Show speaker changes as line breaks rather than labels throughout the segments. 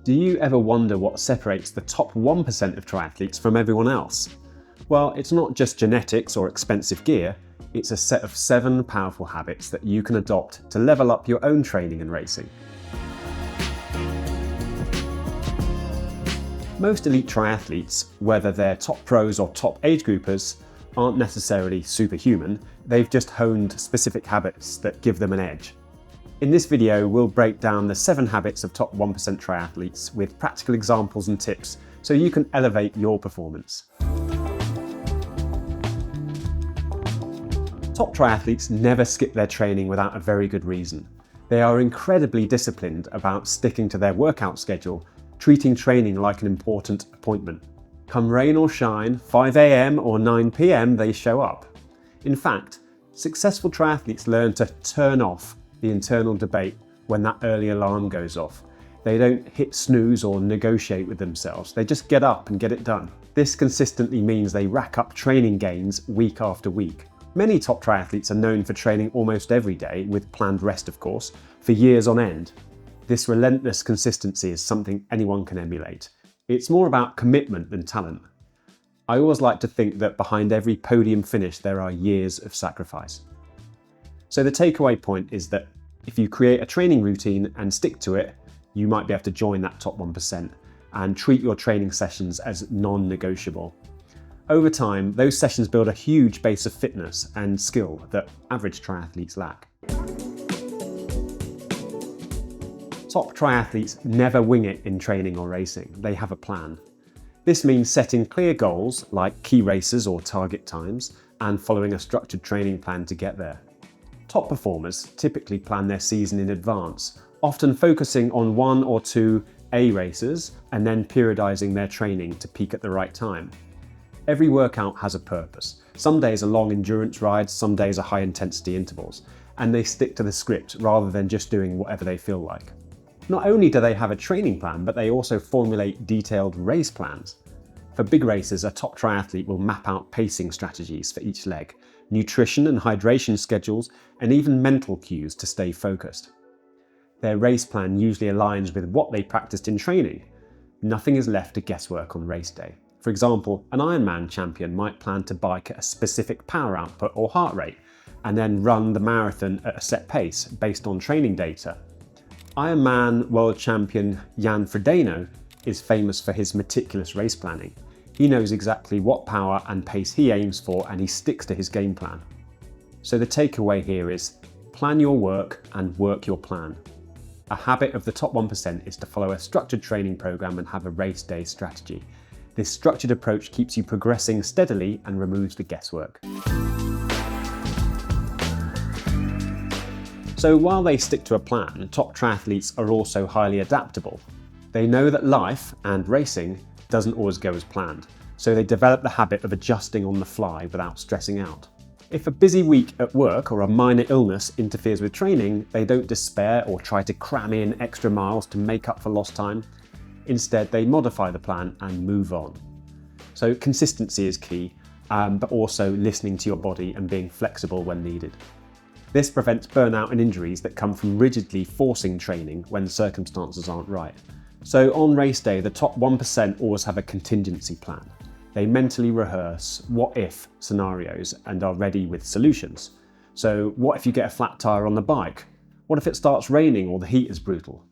Do you ever wonder what separates the top 1% of triathletes from everyone else? Well, it's not just genetics or expensive gear, it's a set of 7 powerful habits that you can adopt to level up your own training and racing. Most elite triathletes, whether they're top pros or top age groupers, aren't necessarily superhuman, they've just honed specific habits that give them an edge. In this video, we'll break down the 7 habits of top 1% triathletes with practical examples and tips so you can elevate your performance. Top triathletes never skip their training without a very good reason. They are incredibly disciplined about sticking to their workout schedule, treating training like an important appointment. Come rain or shine, 5 AM or 9 PM, they show up. In fact, successful triathletes learn to turn off the internal debate when that early alarm goes off. They don't hit snooze or negotiate with themselves, they just get up and get it done. This consistently means they rack up training gains week after week. Many top triathletes are known for training almost every day, with planned rest of course, for years on end. This relentless consistency is something anyone can emulate. It's more about commitment than talent. I always like to think that behind every podium finish there are years of sacrifice. So the takeaway point is that if you create a training routine and stick to it, you might be able to join that top 1% and treat your training sessions as non-negotiable. Over time, those sessions build a huge base of fitness and skill that average triathletes lack. Top triathletes never wing it in training or racing, they have a plan. This means setting clear goals like key races or target times and following a structured training plan to get there. Top performers typically plan their season in advance, often focusing on 1 or 2 A races and then periodizing their training to peak at the right time. Every workout has a purpose. Some days are long endurance rides, some days are high intensity intervals, and they stick to the script rather than just doing whatever they feel like. Not only do they have a training plan, but they also formulate detailed race plans. For big races, a top triathlete will map out pacing strategies for each leg, nutrition and hydration schedules, and even mental cues to stay focused. Their race plan usually aligns with what they practiced in training. Nothing is left to guesswork on race day. For example, an IRONMAN champion might plan to bike at a specific power output or heart rate, and then run the marathon at a set pace based on training data. Ironman world champion Jan Frodeno is famous for his meticulous race planning. He knows exactly what power and pace he aims for, and he sticks to his game plan. So the takeaway here is plan your work and work your plan. A habit of the top 1% is to follow a structured training program and have a race day strategy. This structured approach keeps you progressing steadily and removes the guesswork. So while they stick to a plan, top triathletes are also highly adaptable. They know that life and racing doesn't always go as planned, so they develop the habit of adjusting on the fly without stressing out. If a busy week at work or a minor illness interferes with training, they don't despair or try to cram in extra miles to make up for lost time. Instead, they modify the plan and move on. So consistency is key, but also listening to your body and being flexible when needed. This prevents burnout and injuries that come from rigidly forcing training when circumstances aren't right. So on race day, the top 1% always have a contingency plan. They mentally rehearse what-if scenarios and are ready with solutions. So what if you get a flat tire on the bike? What if it starts raining or the heat is brutal?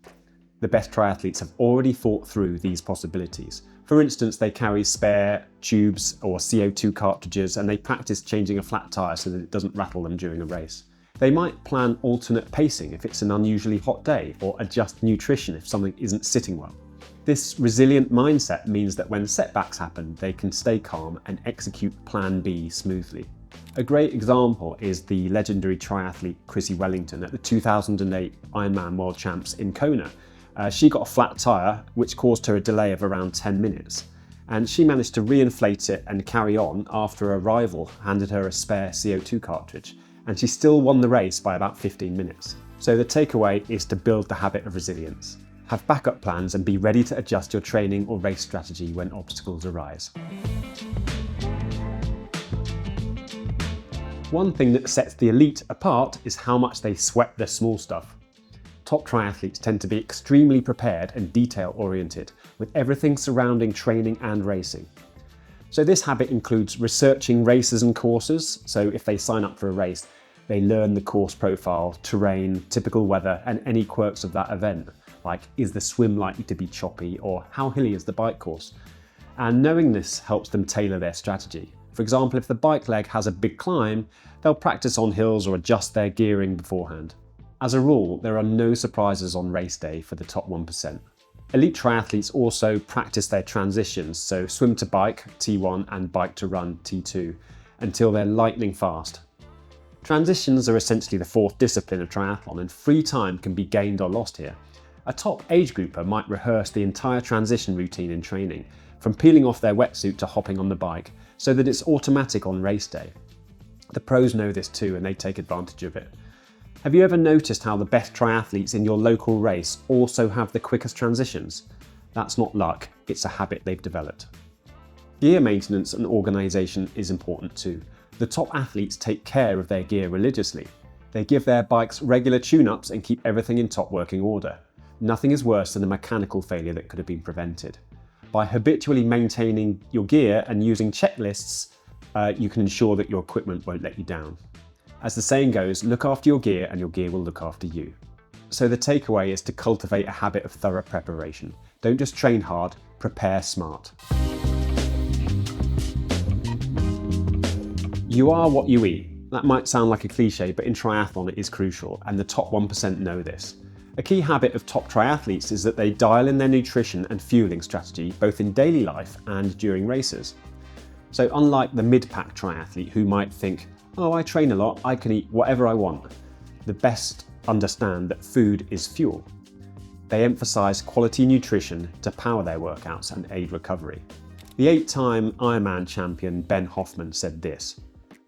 The best triathletes have already thought through these possibilities. For instance, they carry spare tubes or CO2 cartridges, and they practice changing a flat tire so that it doesn't rattle them during a race. They might plan alternate pacing if it's an unusually hot day, or adjust nutrition if something isn't sitting well. This resilient mindset means that when setbacks happen, they can stay calm and execute Plan B smoothly. A great example is the legendary triathlete Chrissie Wellington at the 2008 Ironman World Champs in Kona. She got a flat tyre, which caused her a delay of around 10 minutes. And she managed to reinflate it and carry on after a rival handed her a spare CO2 cartridge. And she still won the race by about 15 minutes. So the takeaway is to build the habit of resilience. Have backup plans and be ready to adjust your training or race strategy when obstacles arise. One thing that sets the elite apart is how much they sweat the small stuff. top triathletes tend to be extremely prepared and detail-oriented, with everything surrounding training and racing. So this habit includes researching races and courses. So if they sign up for a race, they learn the course profile, terrain, typical weather, and any quirks of that event, like is the swim likely to be choppy or how hilly is the bike course? And knowing this helps them tailor their strategy. For example, if the bike leg has a big climb, they'll practice on hills or adjust their gearing beforehand. As a rule, there are no surprises on race day for the top 1%. Elite triathletes also practice their transitions, so swim to bike, T1, and bike to run, T2, until they're lightning fast. Transitions are essentially the fourth discipline of triathlon, and free time can be gained or lost here. A top age grouper might rehearse the entire transition routine in training, from peeling off their wetsuit to hopping on the bike, so that it's automatic on race day. The pros know this too, and they take advantage of it. Have you ever noticed how the best triathletes in your local race also have the quickest transitions? That's not luck, it's a habit they've developed. Gear maintenance and organisation is important too. The top athletes take care of their gear religiously. They give their bikes regular tune-ups and keep everything in top working order. Nothing is worse than a mechanical failure that could have been prevented. By habitually maintaining your gear and using checklists, you can ensure that your equipment won't let you down. As the saying goes, look after your gear and your gear will look after you. So the takeaway is to cultivate a habit of thorough preparation. Don't just train hard, prepare smart. You are what you eat. That might sound like a cliche, but in triathlon it is crucial, and the top 1% know this. A key habit of top triathletes is that they dial in their nutrition and fueling strategy both in daily life and during races. So unlike the mid-pack triathlete who might think, oh, I train a lot, I can eat whatever I want, the best understand that food is fuel. They emphasise quality nutrition to power their workouts and aid recovery. The 8-time IRONMAN champion Ben Hoffman said this: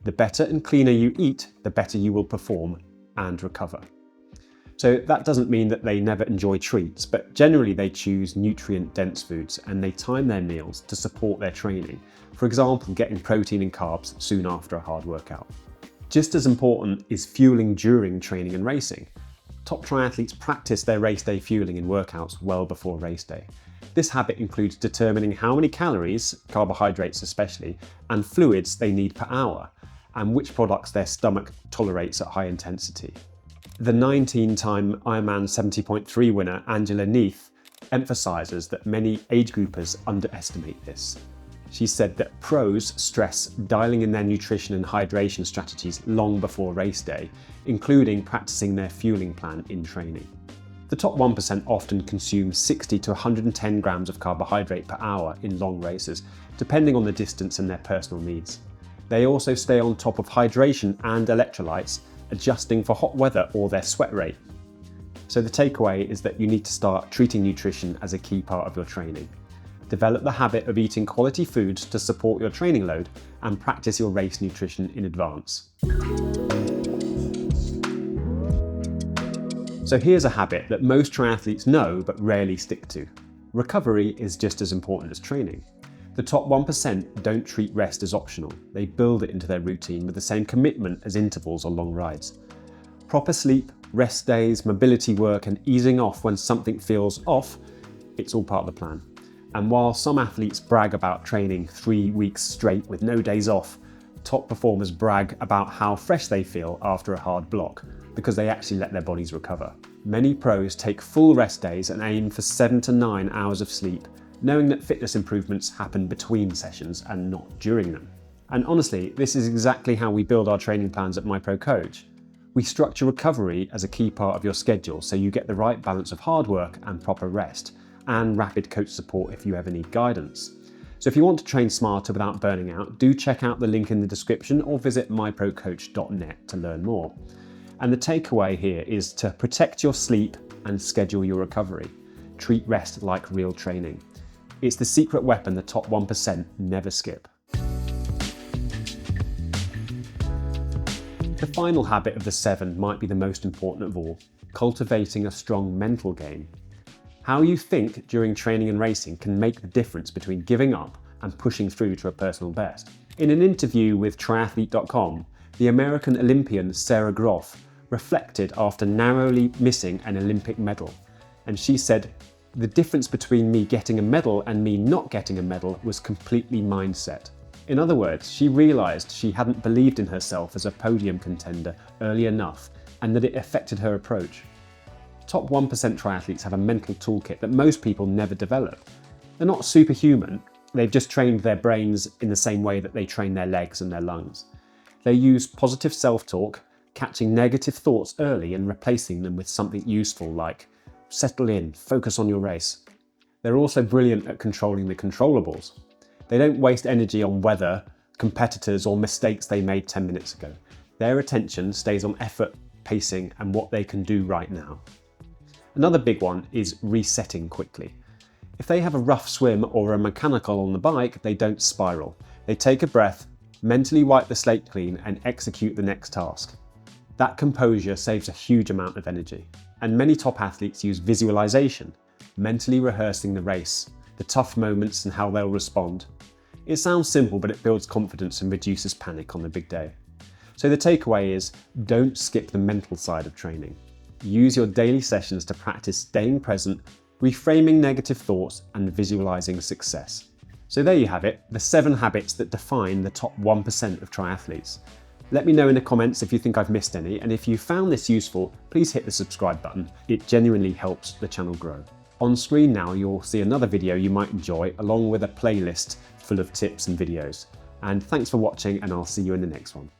"The better and cleaner you eat, the better you will perform and recover." So that doesn't mean that they never enjoy treats, but generally they choose nutrient-dense foods and they time their meals to support their training. For example, getting protein and carbs soon after a hard workout. Just as important is fueling during training and racing. Top triathletes practice their race day fueling in workouts well before race day. This habit includes determining how many calories, carbohydrates especially, and fluids they need per hour, and which products their stomach tolerates at high intensity. The 19-time Ironman 70.3 winner Angela Neath emphasises that many age groupers underestimate this. She said that pros stress dialing in their nutrition and hydration strategies long before race day, including practicing their fueling plan in training. The top 1% often consume 60 to 110 grams of carbohydrate per hour in long races, depending on the distance and their personal needs. They also stay on top of hydration and electrolytes, adjusting for hot weather or their sweat rate. So the takeaway is that you need to start treating nutrition as a key part of your training. Develop the habit of eating quality foods to support your training load and practice your race nutrition in advance. So here's a habit that most triathletes know but rarely stick to. Recovery is just as important as training. The top 1% don't treat rest as optional. They build it into their routine with the same commitment as intervals or long rides. Proper sleep, rest days, mobility work, and easing off when something feels off, it's all part of the plan. And while some athletes brag about training 3 weeks straight with no days off, top performers brag about how fresh they feel after a hard block, because they actually let their bodies recover. Many pros take full rest days and aim for 7 to 9 hours of sleep, knowing that fitness improvements happen between sessions and not during them. And honestly, this is exactly how we build our training plans at MyProCoach. We structure recovery as a key part of your schedule so you get the right balance of hard work and proper rest, and rapid coach support if you ever need guidance. So if you want to train smarter without burning out, do check out the link in the description or visit myprocoach.net to learn more. And the takeaway here is to protect your sleep and schedule your recovery. Treat rest like real training. It's the secret weapon the top 1% never skip. The final habit of the 7 might be the most important of all: cultivating a strong mental game. How you think during training and racing can make the difference between giving up and pushing through to a personal best. In an interview with Triathlete.com, the American Olympian Sarah Groff reflected after narrowly missing an Olympic medal. And she said, "The difference between me getting a medal and me not getting a medal was completely mindset." In other words, she realised she hadn't believed in herself as a podium contender early enough, and that it affected her approach. Top 1% triathletes have a mental toolkit that most people never develop. They're not superhuman, they've just trained their brains in the same way that they train their legs and their lungs. They use positive self-talk, catching negative thoughts early and replacing them with something useful like, "Settle in, focus on your race." They're also brilliant at controlling the controllables. They don't waste energy on weather, competitors, or mistakes they made 10 minutes ago. Their attention stays on effort, pacing, and what they can do right now. Another big one is resetting quickly. If they have a rough swim or a mechanical on the bike, they don't spiral. They take a breath, mentally wipe the slate clean, and execute the next task. That composure saves a huge amount of energy. And many top athletes use visualization, mentally rehearsing the race, the tough moments and how they'll respond. It sounds simple, but it builds confidence and reduces panic on the big day. So the takeaway is, don't skip the mental side of training. Use your daily sessions to practice staying present, reframing negative thoughts, and visualizing success. So there you have it, the 7 habits that define the top 1% of triathletes. Let me know in the comments if you think I've missed any, and if you found this useful, please hit the subscribe button. It genuinely helps the channel grow. On screen now, you'll see another video you might enjoy, along with a playlist full of tips and videos. And thanks for watching, and I'll see you in the next one.